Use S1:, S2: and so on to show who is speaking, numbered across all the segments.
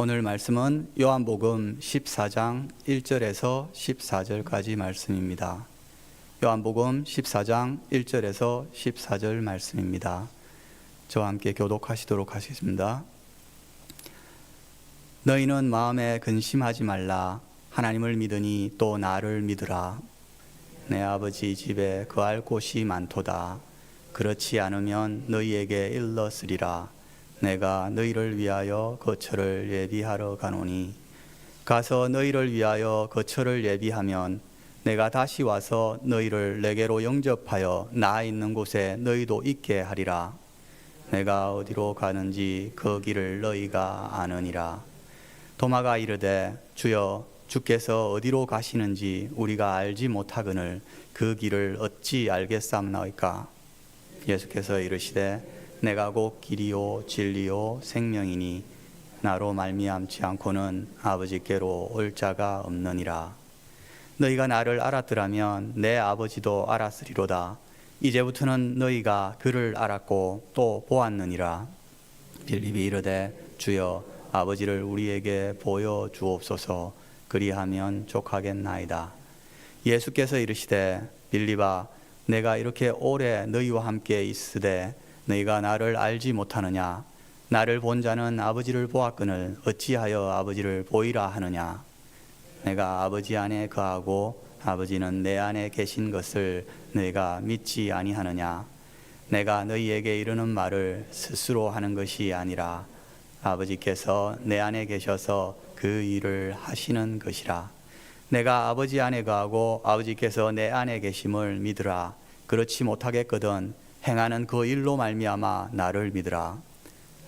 S1: 오늘 말씀은 요한복음 14장 1절에서 14절까지 말씀입니다. 요한복음 14장 1절에서 14절 말씀입니다. 저와 함께 교독하시도록 하겠습니다. 너희는 마음에 근심하지 말라. 하나님을 믿으니 또 나를 믿으라. 내 아버지 집에 거할 곳이 많도다. 그렇지 않으면 너희에게 일렀으리라. 내가 너희를 위하여 거처를 예비하러 가노니 가서 너희를 위하여 거처를 예비하면 내가 다시 와서 너희를 내게로 영접하여 나 있는 곳에 너희도 있게 하리라. 내가 어디로 가는지 그 길을 너희가 아느니라. 도마가 이르되 주여 주께서 어디로 가시는지 우리가 알지 못하거늘 그 길을 어찌 알겠사옵나이까. 예수께서 이르시되 내가 곧 길이요 진리요 생명이니 나로 말미암지 않고는 아버지께로 올 자가 없느니라. 너희가 나를 알았더라면 내 아버지도 알았으리로다. 이제부터는 너희가 그를 알았고 또 보았느니라. 빌립이 이르되 주여 아버지를 우리에게 보여주옵소서. 그리하면 족하겠나이다. 예수께서 이르시되 빌립아 내가 이렇게 오래 너희와 함께 있으되 너희가 나를 알지 못하느냐. 나를 본 자는 아버지를 보았거늘 어찌하여 아버지를 보이라 하느냐. 내가 아버지 안에 거하고 아버지는 내 안에 계신 것을 너희가 믿지 아니하느냐. 내가 너희에게 이르는 말을 스스로 하는 것이 아니라 아버지께서 내 안에 계셔서 그 일을 하시는 것이라. 내가 아버지 안에 거하고 아버지께서 내 안에 계심을 믿으라. 그렇지 못하겠거든 행하는 그 일로 말미암아 나를 믿으라.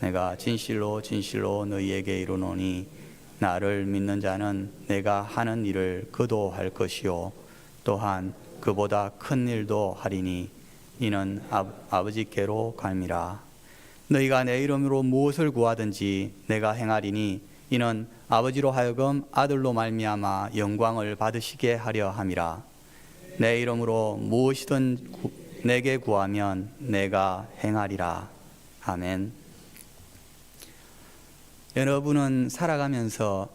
S1: 내가 진실로 진실로 너희에게 이르노니 나를 믿는 자는 내가 하는 일을 그도 할 것이요 또한 그보다 큰 일도 하리니 이는 아버지께로 감이라. 너희가 내 이름으로 무엇을 구하든지 내가 행하리니 이는 아버지로 하여금 아들로 말미암아 영광을 받으시게 하려 함이라. 내 이름으로 무엇이든 내게 구하면 내가 행하리라. 아멘. 여러분은 살아가면서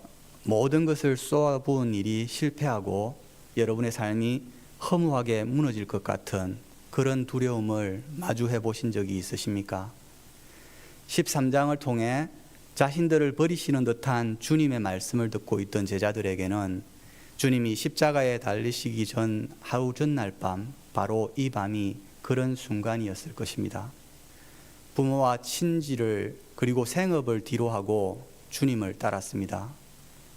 S1: 모든 것을 쏟아부은 일이 실패하고 여러분의 삶이 허무하게 무너질 것 같은 그런 두려움을 마주해 보신 적이 있으십니까? 13장을 통해 자신들을 버리시는 듯한 주님의 말씀을 듣고 있던 제자들에게는 주님이 십자가에 달리시기 전 하루 전날 밤 바로 이 밤이 그런 순간이었을 것입니다. 부모와 친지를 그리고 생업을 뒤로하고 주님을 따랐습니다.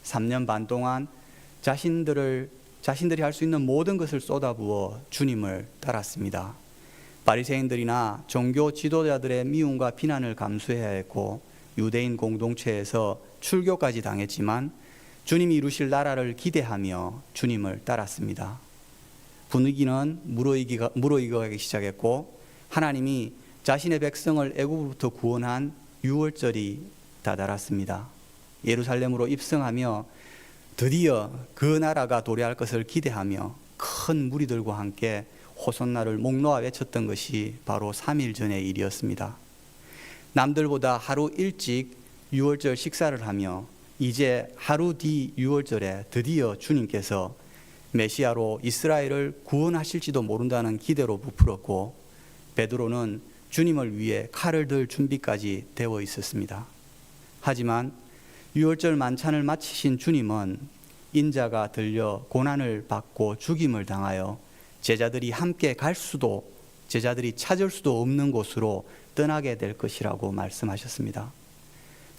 S1: 3년 반 동안 자신들이 할 수 있는 모든 것을 쏟아부어 주님을 따랐습니다. 바리새인들이나 종교 지도자들의 미움과 비난을 감수해야 했고 유대인 공동체에서 출교까지 당했지만 주님이 이루실 나라를 기대하며 주님을 따랐습니다. 분위기는 무르익어가기 시작했고 하나님이 자신의 백성을 애굽으로부터 구원한 유월절이 다다랐습니다. 예루살렘으로 입성하며 드디어 그 나라가 도래할 것을 기대하며 큰 무리들과 함께 호산나를 목 놓아 외쳤던 것이 바로 3일 전의 일이었습니다. 남들보다 하루 일찍 유월절 식사를 하며 이제 하루 뒤 유월절에 드디어 주님께서 메시아로 이스라엘을 구원하실지도 모른다는 기대로 부풀었고 베드로는 주님을 위해 칼을 들 준비까지 되어 있었습니다. 하지만 유월절 만찬을 마치신 주님은 인자가 들려 고난을 받고 죽임을 당하여 제자들이 함께 갈 수도 제자들이 찾을 수도 없는 곳으로 떠나게 될 것이라고 말씀하셨습니다.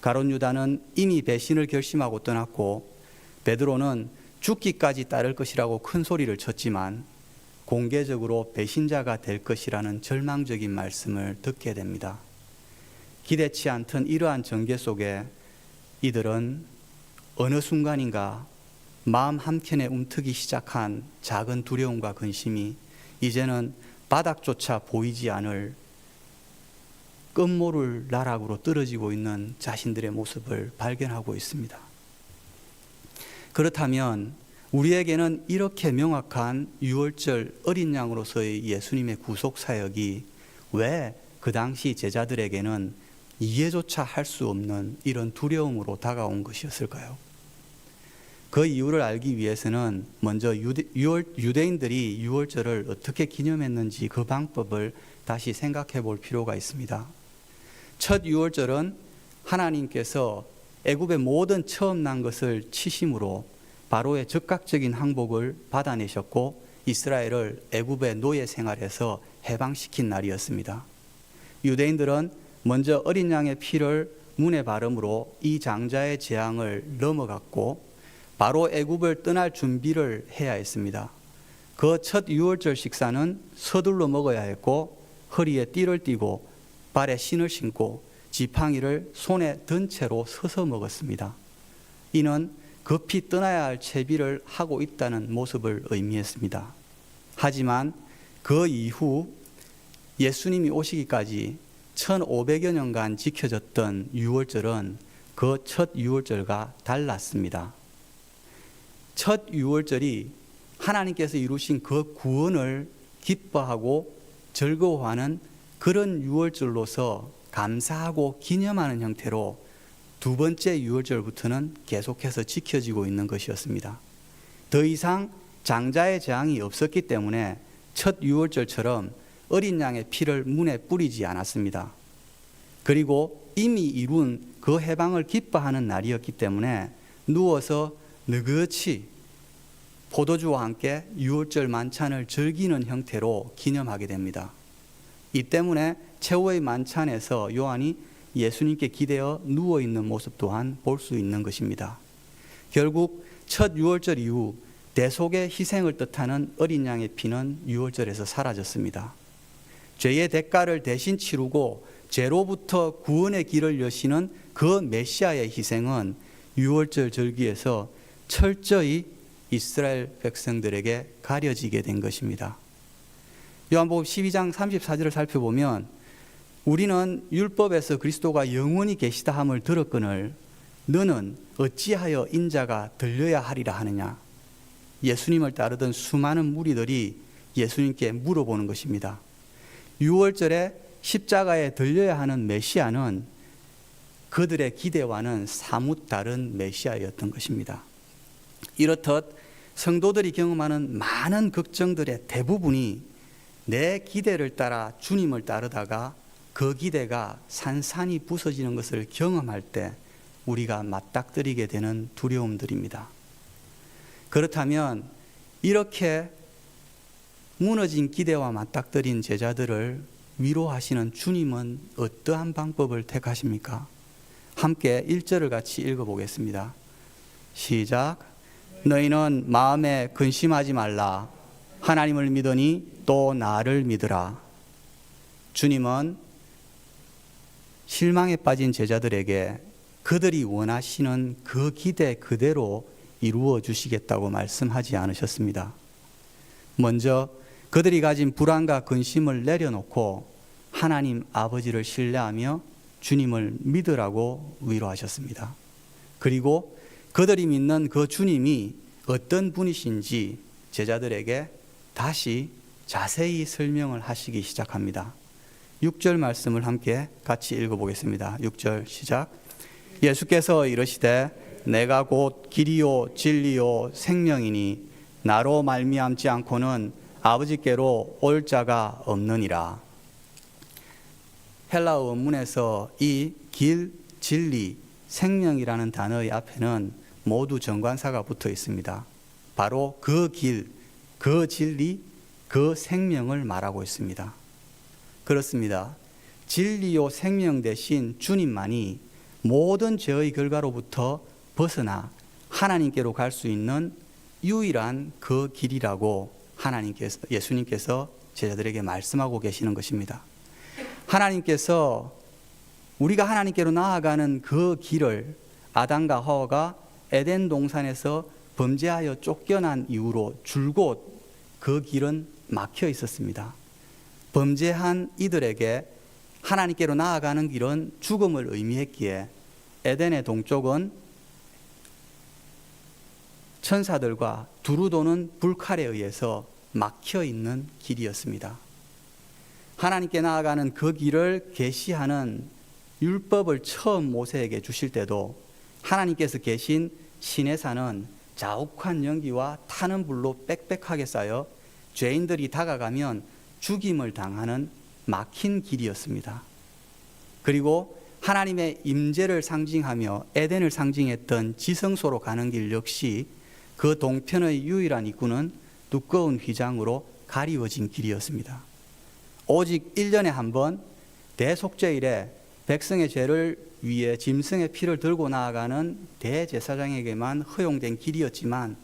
S1: 가룟 유다는 이미 배신을 결심하고 떠났고 베드로는 죽기까지 따를 것이라고 큰 소리를 쳤지만 공개적으로 배신자가 될 것이라는 절망적인 말씀을 듣게 됩니다. 기대치 않던 이러한 전개 속에 이들은 어느 순간인가 마음 한켠에 움트기 시작한 작은 두려움과 근심이 이제는 바닥조차 보이지 않을 끝모를 나락으로 떨어지고 있는 자신들의 모습을 발견하고 있습니다. 그렇다면 우리에게는 이렇게 명확한 유월절 어린 양으로서의 예수님의 구속 사역이 왜 그 당시 제자들에게는 이해조차 할 수 없는 이런 두려움으로 다가온 것이었을까요? 그 이유를 알기 위해서는 먼저 유대인들이 유월절을 어떻게 기념했는지 그 방법을 다시 생각해 볼 필요가 있습니다. 첫 유월절은 하나님께서 애굽의 모든 처음 난 것을 치심으로 바로의 즉각적인 항복을 받아내셨고 이스라엘을 애굽의 노예 생활에서 해방시킨 날이었습니다. 유대인들은 먼저 어린 양의 피를 문에 바름으로 이 장자의 재앙을 넘어갔고 바로 애굽을 떠날 준비를 해야 했습니다. 그 첫 유월절 식사는 서둘러 먹어야 했고 허리에 띠를 띠고 발에 신을 신고 지팡이를 손에 든 채로 서서 먹었습니다. 이는 급히 떠나야 할 채비를 하고 있다는 모습을 의미했습니다. 하지만 그 이후 예수님이 오시기까지 1500여 년간 지켜졌던 유월절은 그 첫 유월절과 달랐습니다. 첫 유월절이 하나님께서 이루신 그 구원을 기뻐하고 즐거워하는 그런 유월절로서 감사하고 기념하는 형태로 두 번째 유월절부터는 계속해서 지켜지고 있는 것이었습니다. 더 이상 장자의 재앙이 없었기 때문에 첫 유월절처럼 어린 양의 피를 문에 뿌리지 않았습니다. 그리고 이미 이룬 그 해방을 기뻐하는 날이었기 때문에 누워서 느긋이 포도주와 함께 유월절 만찬을 즐기는 형태로 기념하게 됩니다. 이 때문에 최후의 만찬에서 요한이 예수님께 기대어 누워있는 모습 또한 볼 수 있는 것입니다. 결국 첫 유월절 이후 대속의 희생을 뜻하는 어린 양의 피는 유월절에서 사라졌습니다. 죄의 대가를 대신 치르고 죄로부터 구원의 길을 여시는 그 메시아의 희생은 유월절 절기에서 철저히 이스라엘 백성들에게 가려지게 된 것입니다. 요한복음 12장 34절을 살펴보면 우리는 율법에서 그리스도가 영원히 계시다 함을 들었거늘 너는 어찌하여 인자가 들려야 하리라 하느냐. 예수님을 따르던 수많은 무리들이 예수님께 물어보는 것입니다. 유월절에 십자가에 들려야 하는 메시아는 그들의 기대와는 사뭇 다른 메시아였던 것입니다. 이렇듯 성도들이 경험하는 많은 걱정들의 대부분이 내 기대를 따라 주님을 따르다가 그 기대가 산산이 부서지는 것을 경험할 때 우리가 맞닥뜨리게 되는 두려움들입니다. 그렇다면 이렇게 무너진 기대와 맞닥뜨린 제자들을 위로하시는 주님은 어떠한 방법을 택하십니까? 함께 1절을 같이 읽어보겠습니다. 시작. 너희는 마음에 근심하지 말라. 하나님을 믿으니 또 나를 믿으라. 주님은 실망에 빠진 제자들에게 그들이 원하시는 그 기대 그대로 이루어 주시겠다고 말씀하지 않으셨습니다. 먼저 그들이 가진 불안과 근심을 내려놓고 하나님 아버지를 신뢰하며 주님을 믿으라고 위로하셨습니다. 그리고 그들이 믿는 그 주님이 어떤 분이신지 제자들에게 다시 자세히 설명을 하시기 시작합니다. 6절 말씀을 함께 같이 읽어보겠습니다. 6절 시작. 예수께서 이르시되 내가 곧 길이요 진리요 생명이니 나로 말미암지 않고는 아버지께로 올 자가 없느니라. 헬라어 원문에서 이 길, 진리, 생명이라는 단어의 앞에는 모두 정관사가 붙어 있습니다. 바로 그 길, 그 진리, 그 생명을 말하고 있습니다. 그렇습니다. 진리요 생명 대신 주님만이 모든 죄의 결과로부터 벗어나 하나님께로 갈 수 있는 유일한 그 길이라고 예수님께서 제자들에게 말씀하고 계시는 것입니다. 하나님께서 우리가 하나님께로 나아가는 그 길을 아담과 하와가 에덴 동산에서 범죄하여 쫓겨난 이후로 줄곧 그 길은 막혀 있었습니다. 범죄한 이들에게 하나님께로 나아가는 길은 죽음을 의미했기에 에덴의 동쪽은 천사들과 두루 도는 불칼에 의해서 막혀 있는 길이었습니다. 하나님께 나아가는 그 길을 계시하는 율법을 처음 모세에게 주실 때도 하나님께서 계신 시내산은 자욱한 연기와 타는 불로 빽빽하게 쌓여 죄인들이 다가가면 죽임을 당하는 막힌 길이었습니다. 그리고 하나님의 임재를 상징하며 에덴을 상징했던 지성소로 가는 길 역시 그 동편의 유일한 입구는 두꺼운 휘장으로 가리워진 길이었습니다. 오직 1년에 한 번 대속죄일에 백성의 죄를 위해 짐승의 피를 들고 나아가는 대제사장에게만 허용된 길이었지만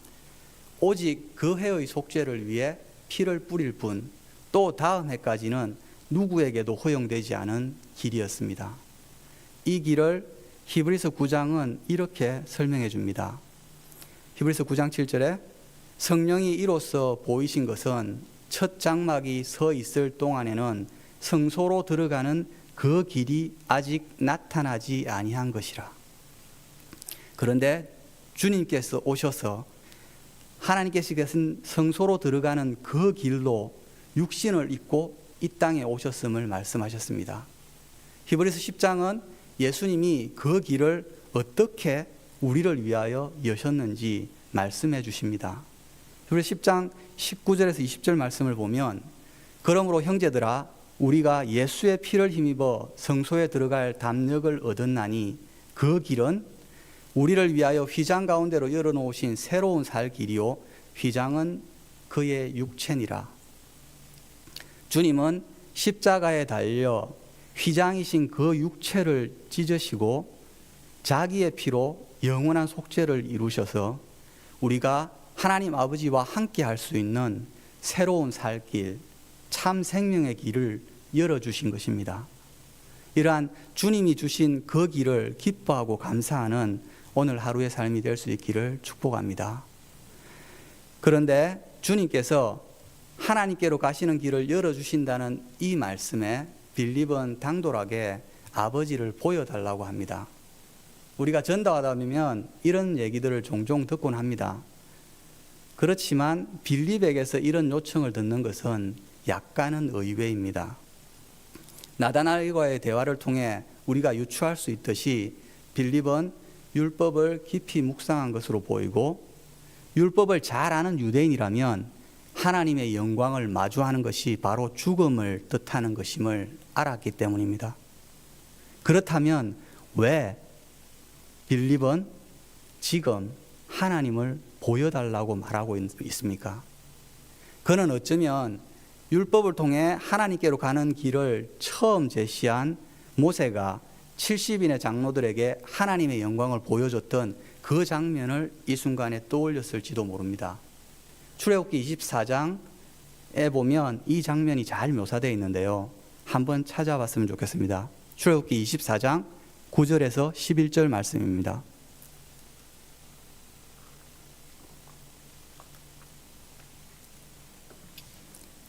S1: 오직 그 해의 속죄를 위해 피를 뿌릴 뿐 또 다음 해까지는 누구에게도 허용되지 않은 길이었습니다. 이 길을 히브리서 9장은 이렇게 설명해 줍니다. 히브리서 9장 7절에 성령이 이로써 보이신 것은 첫 장막이 서 있을 동안에는 성소로 들어가는 그 길이 아직 나타나지 아니한 것이라. 그런데 주님께서 오셔서 하나님께서 계신 성소로 들어가는 그 길로 육신을 입고 이 땅에 오셨음을 말씀하셨습니다. 히브리서 10장은 예수님이 그 길을 어떻게 우리를 위하여 여셨는지 말씀해 주십니다. 히브리서 10장 19절에서 20절 말씀을 보면 그러므로 형제들아 우리가 예수의 피를 힘입어 성소에 들어갈 담력을 얻었나니 그 길은 우리를 위하여 휘장 가운데로 열어놓으신 새로운 살 길이요 휘장은 그의 육체니라. 주님은 십자가에 달려 휘장이신 그 육체를 찢으시고 자기의 피로 영원한 속죄를 이루셔서 우리가 하나님 아버지와 함께 할 수 있는 새로운 살 길, 참 생명의 길을 열어주신 것입니다. 이러한 주님이 주신 그 길을 기뻐하고 감사하는 오늘 하루의 삶이 될 수 있기를 축복합니다. 그런데 주님께서 하나님께로 가시는 길을 열어주신다는 이 말씀에 빌립은 당돌하게 아버지를 보여달라고 합니다. 우리가 전도하다 보면 이런 얘기들을 종종 듣곤 합니다. 그렇지만 빌립에게서 이런 요청을 듣는 것은 약간은 의외입니다. 나다나엘과의 대화를 통해 우리가 유추할 수 있듯이 빌립은 율법을 깊이 묵상한 것으로 보이고 율법을 잘 아는 유대인이라면 하나님의 영광을 마주하는 것이 바로 죽음을 뜻하는 것임을 알았기 때문입니다. 그렇다면 왜 빌립은 지금 하나님을 보여달라고 말하고 있습니까? 그는 어쩌면 율법을 통해 하나님께로 가는 길을 처음 제시한 모세가 70인의 장로들에게 하나님의 영광을 보여줬던 그 장면을 이 순간에 떠올렸을지도 모릅니다. 출애굽기 24장에 보면 이 장면이 잘 묘사되어 있는데요. 한번 찾아봤으면 좋겠습니다. 출애굽기 24장 9절에서 11절 말씀입니다.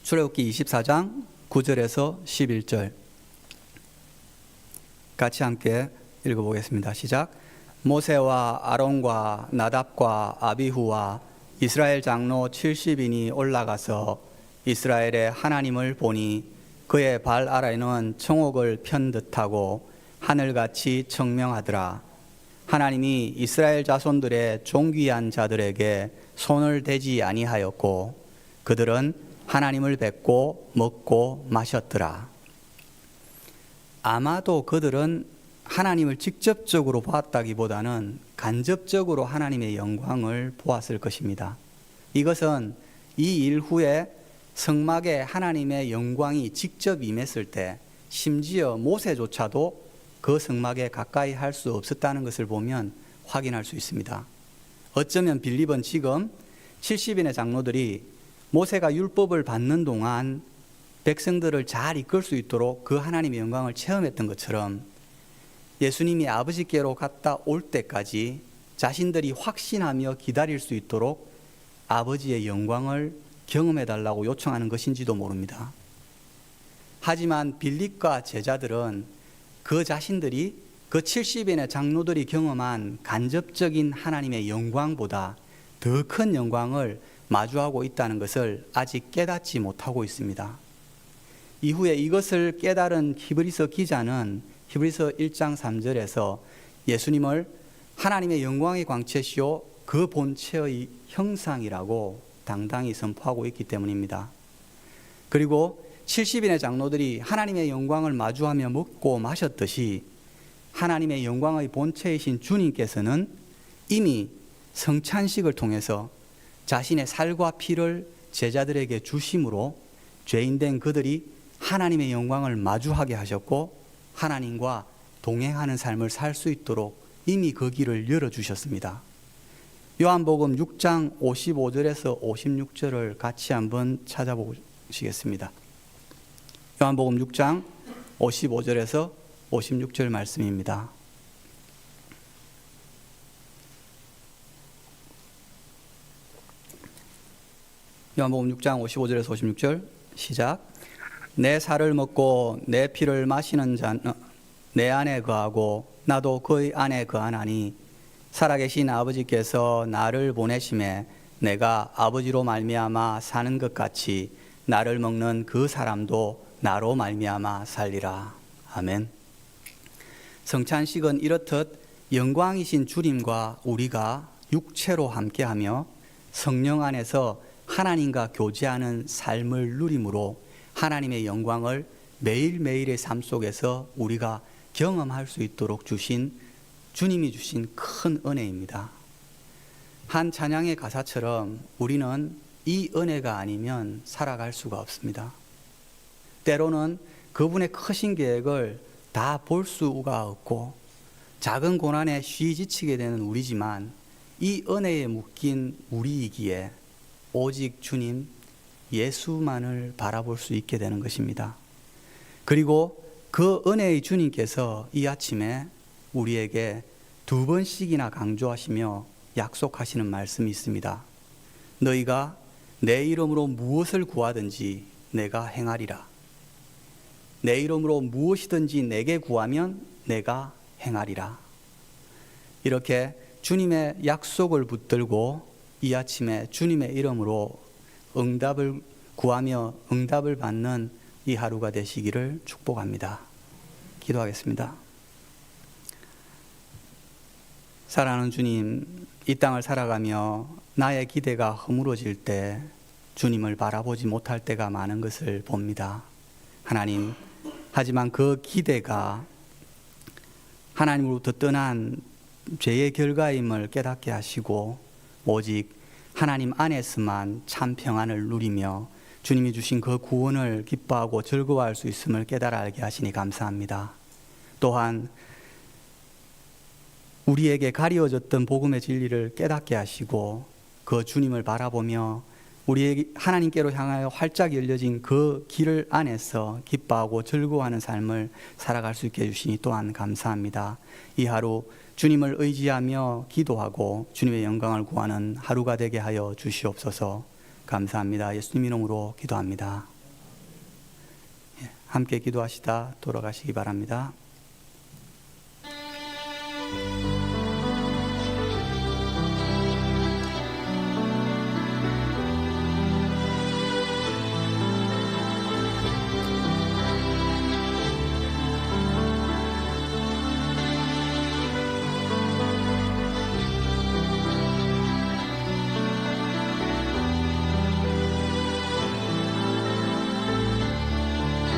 S1: 출애굽기 24장 9절에서 11절 같이 함께 읽어보겠습니다. 시작. 모세와 아론과 나답과 아비후와 이스라엘 장로 70인이 올라가서 이스라엘의 하나님을 보니 그의 발 아래는 청옥을 편 듯하고 하늘같이 청명하더라. 하나님이 이스라엘 자손들의 존귀한 자들에게 손을 대지 아니하였고 그들은 하나님을 뵙고 먹고 마셨더라. 아마도 그들은 하나님을 직접적으로 보았다기보다는 간접적으로 하나님의 영광을 보았을 것입니다. 이것은 이 일 후에 성막에 하나님의 영광이 직접 임했을 때 심지어 모세조차도 그 성막에 가까이 할 수 없었다는 것을 보면 확인할 수 있습니다. 어쩌면 빌립은 지금 70인의 장로들이 모세가 율법을 받는 동안 백성들을 잘 이끌 수 있도록 그 하나님의 영광을 체험했던 것처럼 예수님이 아버지께로 갔다 올 때까지 자신들이 확신하며 기다릴 수 있도록 아버지의 영광을 경험해달라고 요청하는 것인지도 모릅니다. 하지만 빌립과 제자들은 그 자신들이 그 70인의 장로들이 경험한 간접적인 하나님의 영광보다 더 큰 영광을 마주하고 있다는 것을 아직 깨닫지 못하고 있습니다. 이후에 이것을 깨달은 히브리서 기자는 히브리서 1장 3절에서 예수님을 하나님의 영광의 광채시요 그 본체의 형상이라고 당당히 선포하고 있기 때문입니다. 그리고 70인의 장로들이 하나님의 영광을 마주하며 먹고 마셨듯이 하나님의 영광의 본체이신 주님께서는 이미 성찬식을 통해서 자신의 살과 피를 제자들에게 주심으로 죄인된 그들이 하나님의 영광을 마주하게 하셨고 하나님과 동행하는 삶을 살 수 있도록 이미 그 길을 열어주셨습니다. 요한복음 6장 55절에서 56절을 같이 한번 찾아보시겠습니다. 요한복음 6장 55절에서 56절 말씀입니다. 요한복음 6장 55절에서 56절 시작. 내 살을 먹고 내 피를 마시는 자는 내 안에 거하고 나도 그의 안에 거하나니 살아계신 아버지께서 나를 보내심에 내가 아버지로 말미암아 사는 것 같이 나를 먹는 그 사람도 나로 말미암아 살리라. 아멘. 성찬식은 이렇듯 영광이신 주님과 우리가 육체로 함께하며 성령 안에서 하나님과 교제하는 삶을 누림으로 하나님의 영광을 매일매일의 삶 속에서 우리가 경험할 수 있도록 주신 주님이 주신 큰 은혜입니다. 한 찬양의 가사처럼 우리는 이 은혜가 아니면 살아갈 수가 없습니다. 때로는 그분의 크신 계획을 다 볼 수가 없고 작은 고난에 쉬지치게 되는 우리지만 이 은혜에 묶인 우리이기에 오직 주님 예수만을 바라볼 수 있게 되는 것입니다. 그리고 그 은혜의 주님께서 이 아침에 우리에게 2번씩이나 강조하시며 약속하시는 말씀이 있습니다. 너희가 내 이름으로 무엇을 구하든지 내가 행하리라. 내 이름으로 무엇이든지 내게 구하면 내가 행하리라. 이렇게 주님의 약속을 붙들고 이 아침에 주님의 이름으로 응답을 구하며 응답을 받는 이 하루가 되시기를 축복합니다. 기도하겠습니다. 사랑하는 주님, 이 땅을 살아가며 나의 기대가 허물어질 때 주님을 바라보지 못할 때가 많은 것을 봅니다. 하나님, 하지만 그 기대가 하나님으로부터 떠난 죄의 결과임을 깨닫게 하시고 오직 하나님 안에서만 참 평안을 누리며 주님이 주신 그 구원을 기뻐하고 즐거워할 수 있음을 깨달아 알게 하시니 감사합니다. 또한 우리에게 가리워졌던 복음의 진리를 깨닫게 하시고 그 주님을 바라보며 우리에게 하나님께로 향하여 활짝 열려진 그 길 안에서 기뻐하고 즐거워하는 삶을 살아갈 수 있게 해주시니 또한 감사합니다. 이 하루 주님을 의지하며 기도하고 주님의 영광을 구하는 하루가 되게 하여 주시옵소서. 감사합니다. 예수님 이름으로 기도합니다. 함께 기도하시다 돌아가시기 바랍니다.